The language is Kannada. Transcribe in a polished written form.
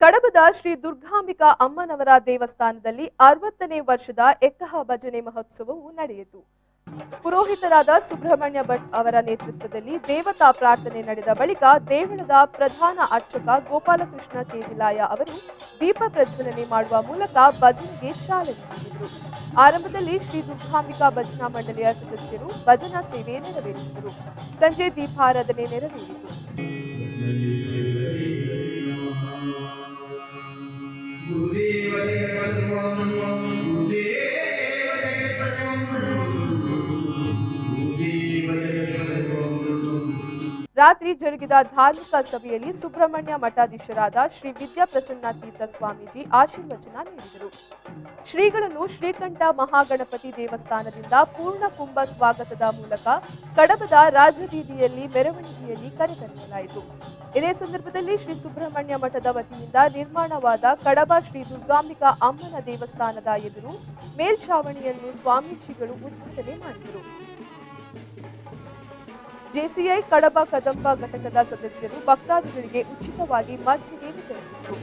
ಕಡಬದ ಶ್ರೀ ದುರ್ಗಾಂಬಿಕಾ ಅಮ್ಮನವರ ದೇವಸ್ಥಾನದಲ್ಲಿ 60ನೇ ವರ್ಷದ ಎಕ್ಕಹ ಭಜನೆ ಮಹೋತ್ಸವವು ನಡೆಯಿತು. ಪುರೋಹಿತರಾದ ಸುಬ್ರಹ್ಮಣ್ಯ ಭಟ್ ಅವರ ನೇತೃತ್ವದಲ್ಲಿ ದೇವತಾ ಪ್ರಾರ್ಥನೆ ನಡೆದ ಬಳಿಕ ದೇವಳದ ಪ್ರಧಾನ ಅರ್ಚಕ ಗೋಪಾಲಕೃಷ್ಣ ತೇಜಿಲಾಯ ಅವರು ದೀಪ ಪ್ರಜ್ವಲನೆ ಮಾಡುವ ಮೂಲಕ ಭಜನೆಗೆ ಚಾಲನೆ ನೀಡಿದರು. ಆರಂಭದಲ್ಲಿ ಶ್ರೀ ದುರ್ಗಾಂಬಿಕಾ ಭಜನಾ ಮಂಡಳಿಯ ಸದಸ್ಯರು ಭಜನಾ ಸೇವೆ ನೆರವೇರಿಸಿದರು. ಸಂಜೆ ದೀಪಾರಾಧನೆ ನೆರವೇರಿತು. ರಾತ್ರಿ ಜರುಗಿದ ಧಾರ್ಮಿಕ ಸಭೆಯಲ್ಲಿ ಸುಬ್ರಹ್ಮಣ್ಯ ಮಠಾಧೀಶರಾದ ಶ್ರೀ ವಿದ್ಯಾಪ್ರಸನ್ನ ತೀರ್ಥ ಸ್ವಾಮೀಜಿ ಆಶೀರ್ವಚನ ನೀಡಿದರು. ಶ್ರೀಗಳನ್ನು ಶ್ರೀಕಂಠ ಮಹಾಗಣಪತಿ ದೇವಸ್ಥಾನದಿಂದ ಪೂರ್ಣ ಕುಂಭ ಸ್ವಾಗತದ ಮೂಲಕ ಕಡಬದ ರಾಜಬೀದಿಯಲ್ಲಿ ಮೆರವಣಿಗೆಯಲ್ಲಿ ಕರೆತರಲಾಯಿತು. ಇದೇ ಸಂದರ್ಭದಲ್ಲಿ ಶ್ರೀ ಸುಬ್ರಹ್ಮಣ್ಯ ಮಠದ ವತಿಯಿಂದ ನಿರ್ಮಾಣವಾದ ಕಡಬ ಶ್ರೀ ದುರ್ಗಾಂಬಿಕಾ ಅಮ್ಮನ ದೇವಸ್ಥಾನದ ಎದುರು ಮೇಲ್ಛಾವಣಿಯನ್ನು ಸ್ವಾಮೀಜಿಗಳು ಉದ್ಘಾಟನೆ ಮಾಡಿದರು. ಜೆಸಿಐ ಕಡಬ ಕದಂಬ ಘಟಕದ ಸದಸ್ಯರು ಭಕ್ತಾದಿಗಳಿಗೆ ಉಚಿತವಾಗಿ ಮಜ್ಜಿಗೆ ವಿತರಿಸಿದರು.